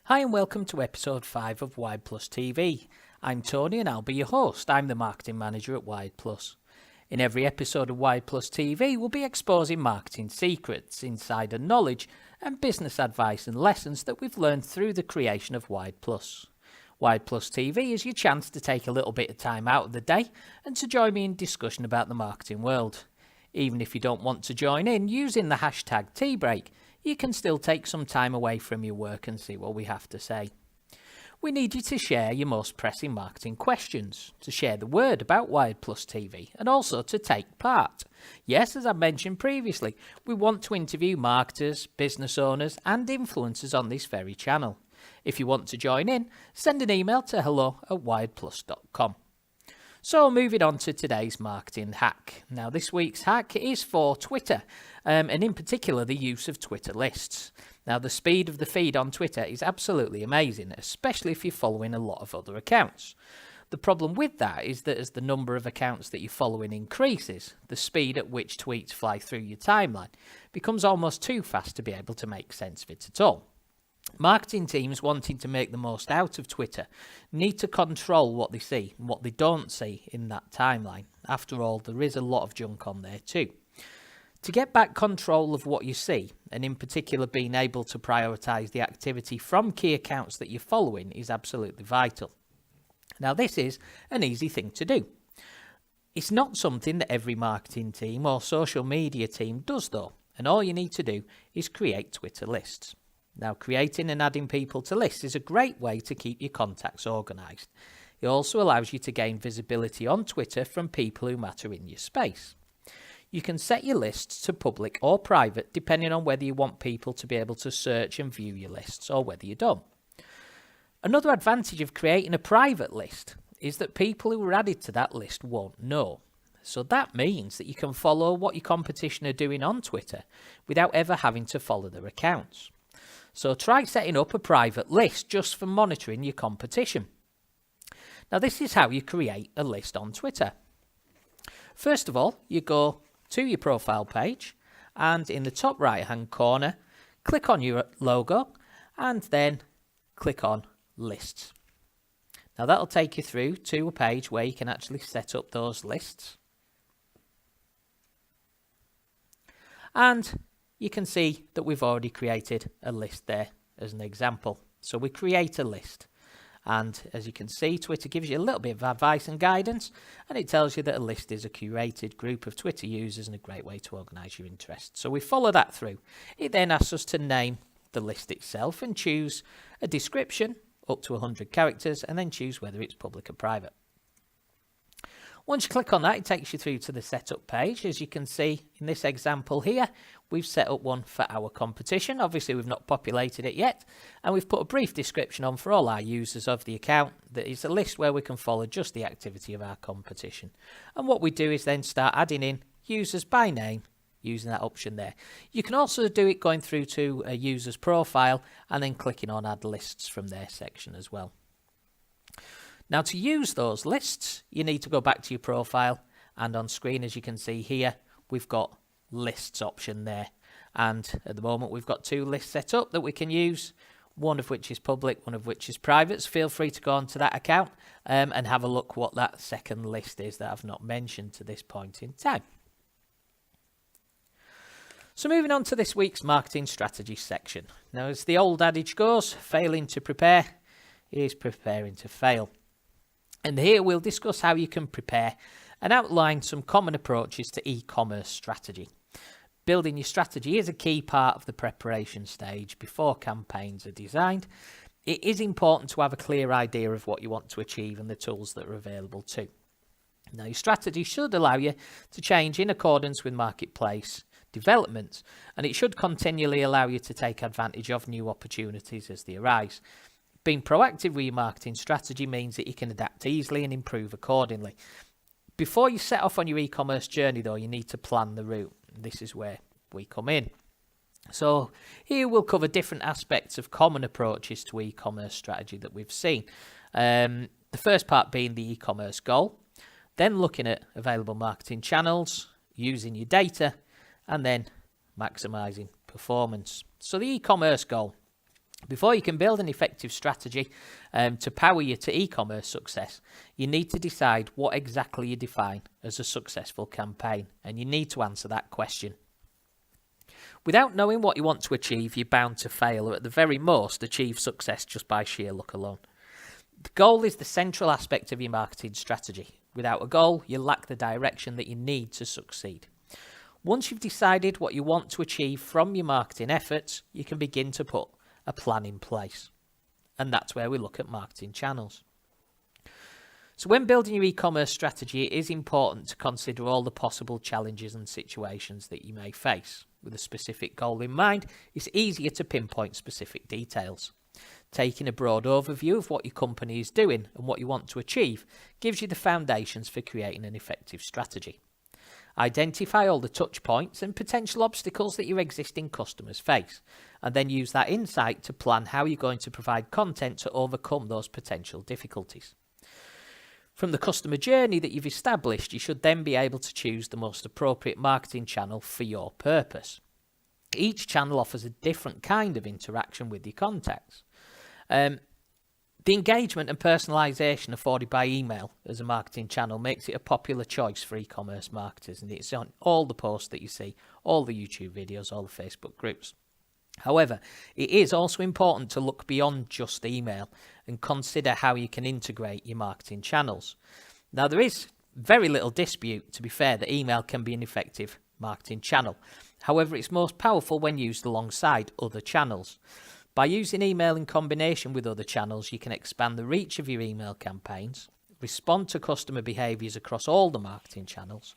Hi and welcome to episode 5 of Wide Plus TV. I'm Tony and I'll be your host. I'm the marketing manager at Wide Plus. In every episode of Wide Plus TV, we'll be exposing marketing secrets, insider knowledge and business advice and lessons that we've learned through the creation of Wide Plus. Wide Plus TV is your chance to take a little bit of time out of the day and to join me in discussion about the marketing world. Even if you don't want to join in using the hashtag #TeaBreak, you can still take some time away from your work and see what we have to say. We need you to share your most pressing marketing questions, to share the word about Wide Plus TV, and also to take part. Yes, as I mentioned previously, we want to interview marketers, business owners, and influencers on this very channel. If you want to join in, send an email to hello@wideplus.com. So moving on to today's marketing hack. Now this week's hack is for Twitter, and in particular the use of Twitter lists. Now the speed of the feed on Twitter is absolutely amazing, especially if you're following a lot of other accounts. The problem with that is that as the number of accounts that you're following increases, the speed at which tweets fly through your timeline becomes almost too fast to be able to make sense of it at all. Marketing teams wanting to make the most out of Twitter need to control what they see and what they don't see in that timeline. After all, there is a lot of junk on there too. To get back control of what you see, and in particular being able to prioritise the activity from key accounts that you're following, is absolutely vital. Now this is an easy thing to do. It's not something that every marketing team or social media team does though, and all you need to do is create Twitter lists. Now, creating and adding people to lists is a great way to keep your contacts organised. It also allows you to gain visibility on Twitter from people who matter in your space. You can set your lists to public or private depending on whether you want people to be able to search and view your lists or whether you don't. Another advantage of creating a private list is that people who are added to that list won't know. So that means that you can follow what your competition are doing on Twitter without ever having to follow their accounts. So try setting up a private list just for monitoring your competition. Now this is how you create a list on Twitter. First of all, you go to your profile page and in the top right hand corner, click on your logo and then click on lists. Now that'll take you through to a page where you can actually set up those lists. And you can see that we've already created a list there as an example. So we create a list. And as you can see, Twitter gives you a little bit of advice and guidance. And it tells you that a list is a curated group of Twitter users and a great way to organise your interests. So we follow that through. It then asks us to name the list itself and choose a description up to 100 characters and then choose whether it's public or private. Once you click on that, it takes you through to the setup page. As you can see in this example here, we've set up one for our competition. Obviously, we've not populated it yet, and we've put a brief description on for all our users of the account. That is a list where we can follow just the activity of our competition. And what we do is then start adding in users by name using that option there. You can also do it going through to a user's profile and then clicking on add lists from their section as well. Now to use those lists, you need to go back to your profile and on screen, as you can see here, we've got lists option there. And at the moment, we've got 2 lists set up that we can use, one of which is public, one of which is private. So feel free to go onto that account and have a look what that second list is that I've not mentioned to this point in time. So moving on to this week's marketing strategy section. Now, as the old adage goes, failing to prepare is preparing to fail. And here we'll discuss how you can prepare and outline some common approaches to e-commerce strategy. Building your strategy is a key part of the preparation stage before campaigns are designed. It is important to have a clear idea of what you want to achieve and the tools that are available too. Now, your strategy should allow you to change in accordance with marketplace developments, and it should continually allow you to take advantage of new opportunities as they arise. Being proactive with your marketing strategy means that you can adapt easily and improve accordingly. Before you set off on your e-commerce journey though, you need to plan the route. This is where we come in. So here we'll cover different aspects of common approaches to e-commerce strategy that we've seen. The first part being the e-commerce goal, then looking at available marketing channels, using your data, and then maximising performance. So the e-commerce goal. Before you can build an effective strategy to power you to e-commerce success, you need to decide what exactly you define as a successful campaign, and you need to answer that question. Without knowing what you want to achieve, you're bound to fail, or at the very most, achieve success just by sheer luck alone. The goal is the central aspect of your marketing strategy. Without a goal, you lack the direction that you need to succeed. Once you've decided what you want to achieve from your marketing efforts, you can begin to put a plan in place. And that's where we look at marketing channels. So when building your e-commerce strategy, it is important to consider all the possible challenges and situations that you may face. With a specific goal in mind, it's easier to pinpoint specific details. Taking a broad overview of what your company is doing and what you want to achieve gives you the foundations for creating an effective strategy. Identify all the touch points and potential obstacles that your existing customers face, and then use that insight to plan how you're going to provide content to overcome those potential difficulties. From the customer journey that you've established, you should then be able to choose the most appropriate marketing channel for your purpose. Each channel offers a different kind of interaction with your contacts. The engagement and personalisation afforded by email as a marketing channel makes it a popular choice for e-commerce marketers, and it's on all the posts that you see, all the YouTube videos, all the Facebook groups. However, it is also important to look beyond just email and consider how you can integrate your marketing channels. Now, there is very little dispute, to be fair, that email can be an effective marketing channel. However, it's most powerful when used alongside other channels. By using email in combination with other channels, you can expand the reach of your email campaigns, respond to customer behaviours across all the marketing channels,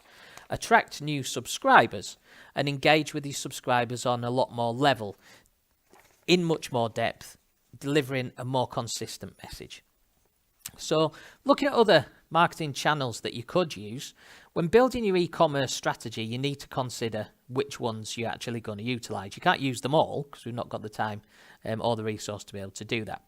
attract new subscribers, and engage with these subscribers on a lot more level, in much more depth, delivering a more consistent message. So, looking at other marketing channels that you could use, when building your e-commerce strategy, you need to consider which ones you're actually going to utilise. You can't use them all because we've not got the time or the resource to be able to do that.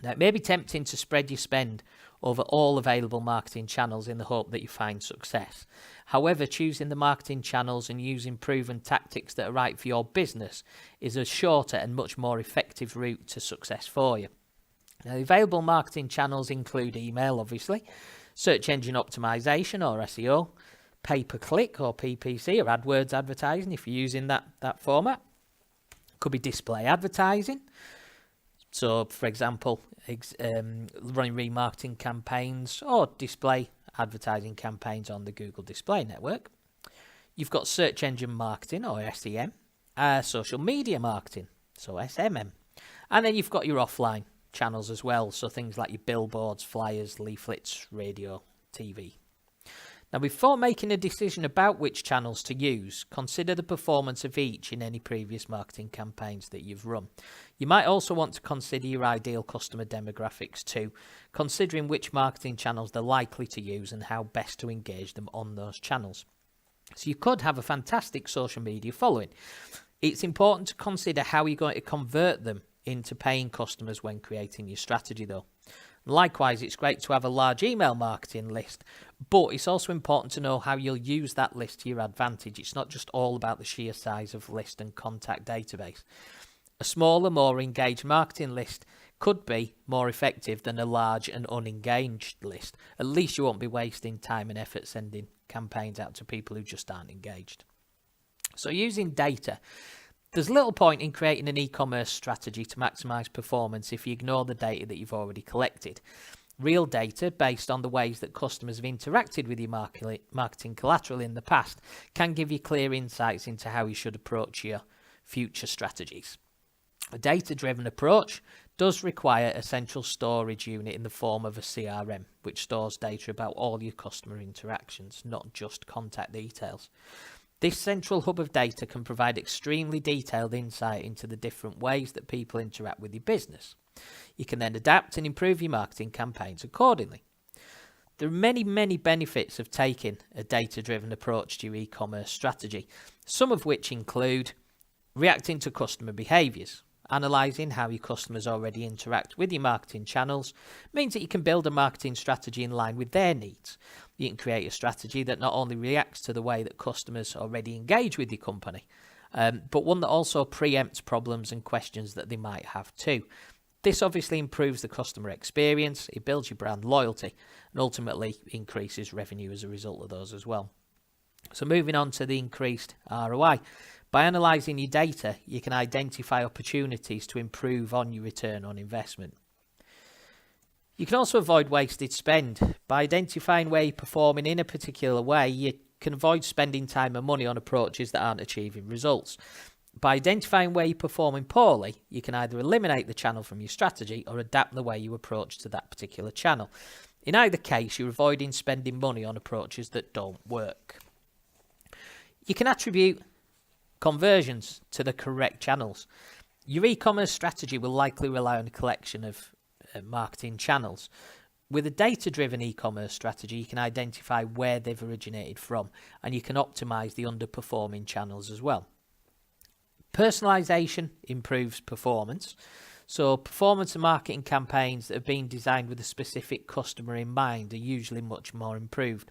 Now, it may be tempting to spread your spend over all available marketing channels in the hope that you find success. However, choosing the marketing channels and using proven tactics that are right for your business is a shorter and much more effective route to success for you. Now, the available marketing channels include email, obviously, search engine optimization or SEO, pay-per-click or PPC or AdWords advertising if you're using that format. Could be display advertising. So, for example, running remarketing campaigns or display advertising campaigns on the Google Display Network. You've got search engine marketing or SEM, social media marketing, so SMM. And then you've got your offline channels as well, so things like your billboards, flyers, leaflets, radio, TV. Now, before making a decision about which channels to use, consider the performance of each in any previous marketing campaigns that you've run. You might also want to consider your ideal customer demographics too, considering which marketing channels they're likely to use and how best to engage them on those channels. So you could have a fantastic social media following. It's important to consider how you're going to convert them into paying customers when creating your strategy though. Likewise, it's great to have a large email marketing list, but it's also important to know how you'll use that list to your advantage. It's not just all about the sheer size of list and contact database. A smaller, more engaged marketing list could be more effective than a large and unengaged list. At least you won't be wasting time and effort sending campaigns out to people who just aren't engaged. So using data. There's little point in creating an e-commerce strategy to maximise performance if you ignore the data that you've already collected. Real data, based on the ways that customers have interacted with your marketing collateral in the past, can give you clear insights into how you should approach your future strategies. A data-driven approach does require a central storage unit in the form of a CRM, which stores data about all your customer interactions, not just contact details. This central hub of data can provide extremely detailed insight into the different ways that people interact with your business. You can then adapt and improve your marketing campaigns accordingly. There are many, many benefits of taking a data-driven approach to your e-commerce strategy, some of which include reacting to customer behaviours. Analysing how your customers already interact with your marketing channels means that you can build a marketing strategy in line with their needs. You can create a strategy that not only reacts to the way that customers already engage with your company, but one that also preempts problems and questions that they might have too. This obviously improves the customer experience, it builds your brand loyalty, and ultimately increases revenue as a result of those as well. So moving on to the increased ROI. By analysing your data, you can identify opportunities to improve on your return on investment. You can also avoid wasted spend. By identifying where you're performing in a particular way, you can avoid spending time and money on approaches that aren't achieving results. By identifying where you're performing poorly, you can either eliminate the channel from your strategy or adapt the way you approach to that particular channel. In either case, you're avoiding spending money on approaches that don't work. You can attribute conversions to the correct channels. Your e-commerce strategy will likely rely on a collection of marketing channels. With a data-driven e-commerce strategy, you can identify where they've originated from, and you can optimize the underperforming channels as well. Personalization improves performance. So performance and marketing campaigns that have been designed with a specific customer in mind are usually much more improved.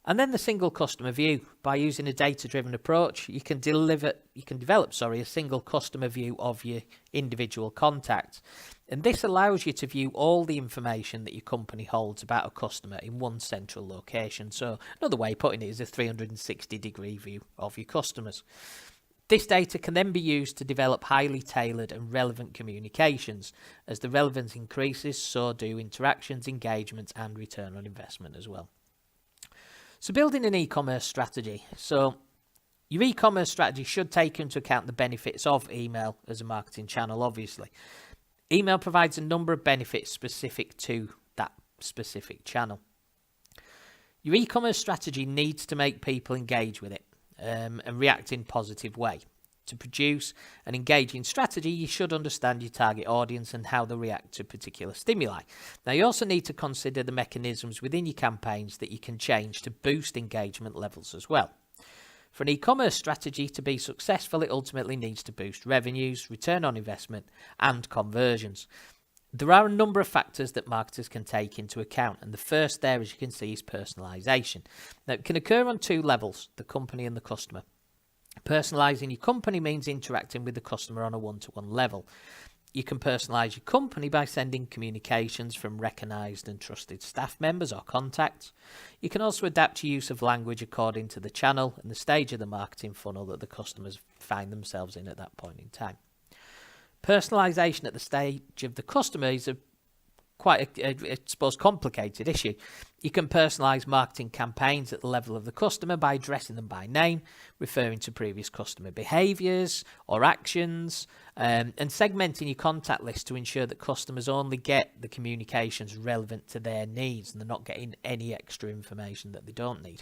And then the single customer view. By using a data-driven approach, you can develop a single customer view of your individual contacts. And this allows you to view all the information that your company holds about a customer in one central location. So another way of putting it is a 360-degree view of your customers. This data can then be used to develop highly tailored and relevant communications. As the relevance increases, so do interactions, engagements, and return on investment as well. So building an e-commerce strategy. So your e-commerce strategy should take into account the benefits of email as a marketing channel, obviously. Email provides a number of benefits specific to that specific channel. Your e-commerce strategy needs to make people engage with it and react in a positive way. To produce an engaging strategy, you should understand your target audience and how they react to particular stimuli. Now, you also need to consider the mechanisms within your campaigns that you can change to boost engagement levels as well. For an e-commerce strategy to be successful, it ultimately needs to boost revenues, return on investment, and conversions. There are a number of factors that marketers can take into account, and the first there, as you can see, is personalization. Now, it can occur on two levels, the company and the customer. Personalizing your company means interacting with the customer on a one-to-one level. You can personalize your company by sending communications from recognized and trusted staff members or contacts. You can also adapt your use of language according to the channel and the stage of the marketing funnel that the customers find themselves in at that point in time. Personalization at the stage of the customer is quite I suppose, complicated issue. You can personalize marketing campaigns at the level of the customer by addressing them by name, referring to previous customer behaviors or actions, and segmenting your contact list to ensure that customers only get the communications relevant to their needs and they're not getting any extra information that they don't need.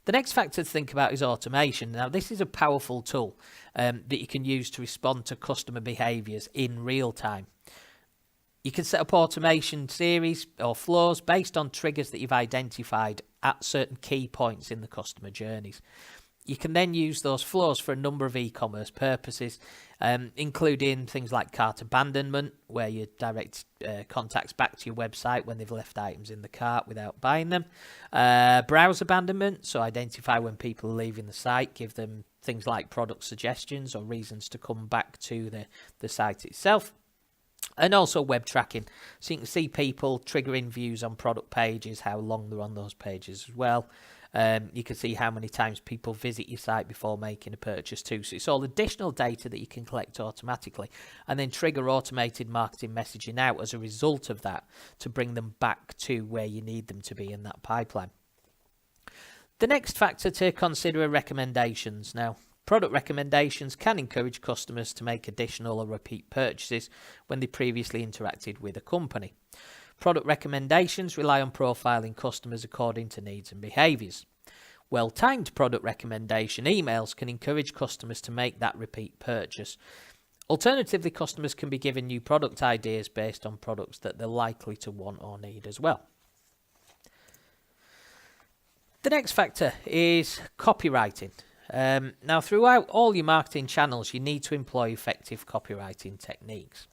The next factor to think about is automation. Now, this is a powerful tool that you can use to respond to customer behaviors in real time. You can set up automation series or flows based on triggers that you've identified at certain key points in the customer journeys. You can then use those flows for a number of e-commerce purposes, including things like cart abandonment, where you direct contacts back to your website when they've left items in the cart without buying them. Browse abandonment, so identify when people are leaving the site, give them things like product suggestions or reasons to come back to the site itself. And also web tracking, so you can see people triggering views on product pages, how long they're on those pages as well. You can see how many times people visit your site before making a purchase too. So it's all additional data that you can collect automatically and then trigger automated marketing messaging out as a result of that to bring them back to where you need them to be in that pipeline. The next factor to consider are recommendations. Now, product recommendations can encourage customers to make additional or repeat purchases when they previously interacted with a company. Product recommendations rely on profiling customers according to needs and behaviours. Well-timed product recommendation emails can encourage customers to make that repeat purchase. Alternatively, customers can be given new product ideas based on products that they're likely to want or need as well. The next factor is copywriting. Now, throughout all your marketing channels, you need to employ effective copywriting techniques.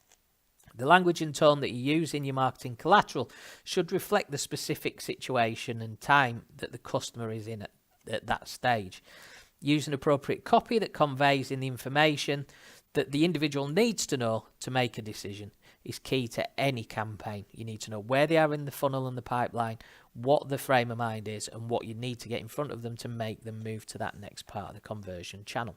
The language and tone that you use in your marketing collateral should reflect the specific situation and time that the customer is in at that stage. Using appropriate copy that conveys in the information that the individual needs to know to make a decision is key to any campaign. You need to know where they are in the funnel and the pipeline, what the frame of mind is, and what you need to get in front of them to make them move to that next part of the conversion channel.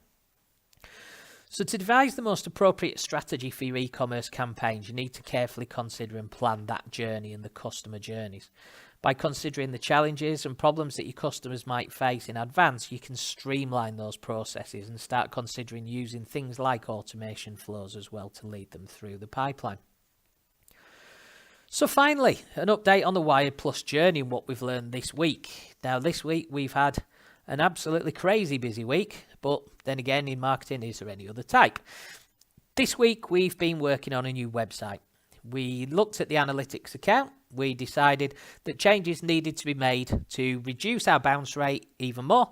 So to devise the most appropriate strategy for your e-commerce campaigns, you need to carefully consider and plan that journey and the customer journeys. By considering the challenges and problems that your customers might face in advance, you can streamline those processes and start considering using things like automation flows as well to lead them through the pipeline. So finally, an update on the Wired Plus journey and what we've learned this week. Now this week we've had an absolutely crazy busy week, but then again in marketing, is there any other type? This week we've been working on a new website. We looked at the analytics account. We decided that changes needed to be made to reduce our bounce rate even more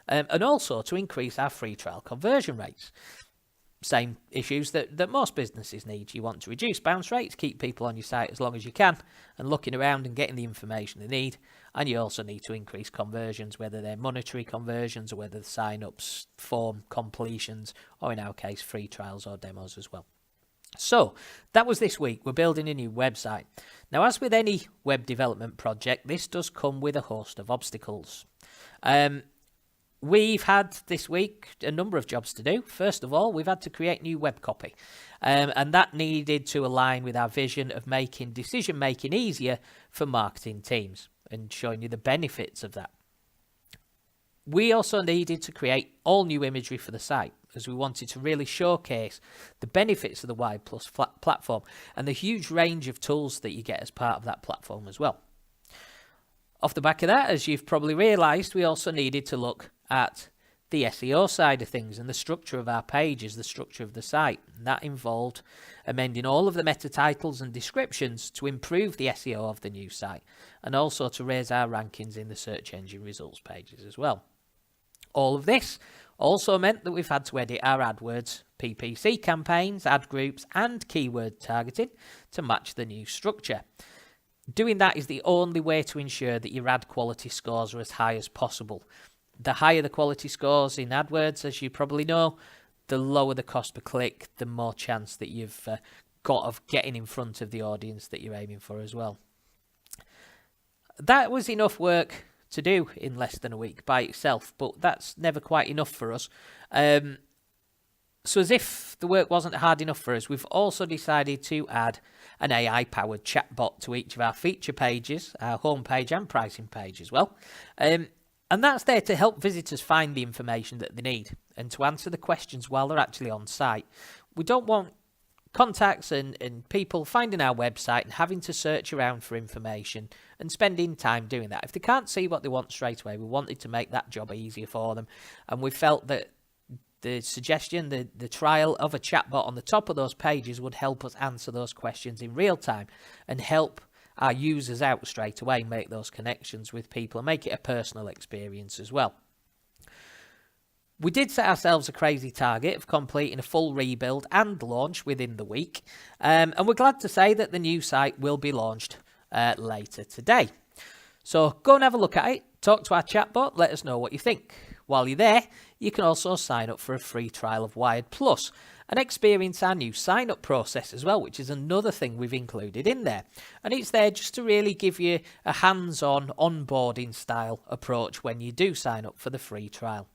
and also to increase our free trial conversion rates. Same issues that most businesses need. You want to reduce bounce rates, keep people on your site as long as you can and looking around and getting the information they need. And you also need to increase conversions, whether they're monetary conversions or whether the sign-ups, form completions, or in our case, free trials or demos as well. So that was this week. We're building a new website. Now, as with any web development project, this does come with a host of obstacles. We've had this week a number of jobs to do. First of all, we've had to create new web copy, and that needed to align with our vision of making decision-making easier for marketing teams and showing you the benefits of that. We also needed to create all new imagery for the site, as we wanted to really showcase the benefits of the Wired Plus platform and the huge range of tools that you get as part of that platform as well. Off the back of that, as you've probably realised, we also needed to look at the SEO side of things and the structure of our pages, the structure of the site. And that involved amending all of the meta titles and descriptions to improve the SEO of the new site and also to raise our rankings in the search engine results pages as well. All of this also meant that we've had to edit our AdWords PPC campaigns, ad groups and keyword targeting to match the new structure. Doing that is the only way to ensure that your ad quality scores are as high as possible. The higher the quality scores in AdWords, as you probably know, the lower the cost per click, the more chance that you've got of getting in front of the audience that you're aiming for as well. That was enough work to do in less than a week by itself, but that's never quite enough for us. So as if the work wasn't hard enough for us, we've also decided to add an AI-powered chatbot to each of our feature pages, our homepage and pricing page as well. And that's there to help visitors find the information that they need and to answer the questions while they're actually on site. We don't want contacts and people finding our website and having to search around for information and spending time doing that. If they can't see what they want straight away, we wanted to make that job easier for them. And we felt that the suggestion, the trial of a chatbot on the top of those pages would help us answer those questions in real time and help our users out straight away, make those connections with people and make it a personal experience as well. We did set ourselves a crazy target of completing a full rebuild and launch within the week, and we're glad to say that the new site will be launched later today. So go and have a look at it, talk to our chatbot, let us know what you think. While you're there, you can also sign up for a free trial of Wired Plus and experience our new sign-up process as well, which is another thing we've included in there. And it's there just to really give you a hands-on onboarding style approach when you do sign up for the free trial.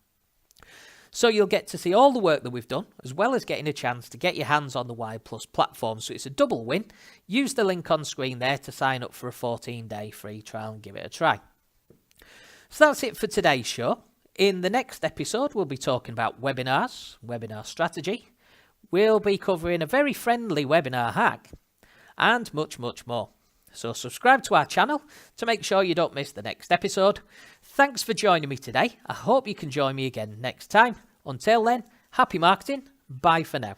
So you'll get to see all the work that we've done, as well as getting a chance to get your hands on the Wired Plus platform. So it's a double win. Use the link on screen there to sign up for a 14-day free trial and give it a try. So that's it for today's show. In the next episode, we'll be talking about webinars, webinar strategy. We'll be covering a very friendly webinar hack and much, much more. So subscribe to our channel to make sure you don't miss the next episode. Thanks for joining me today. I hope you can join me again next time. Until then, happy marketing. Bye for now.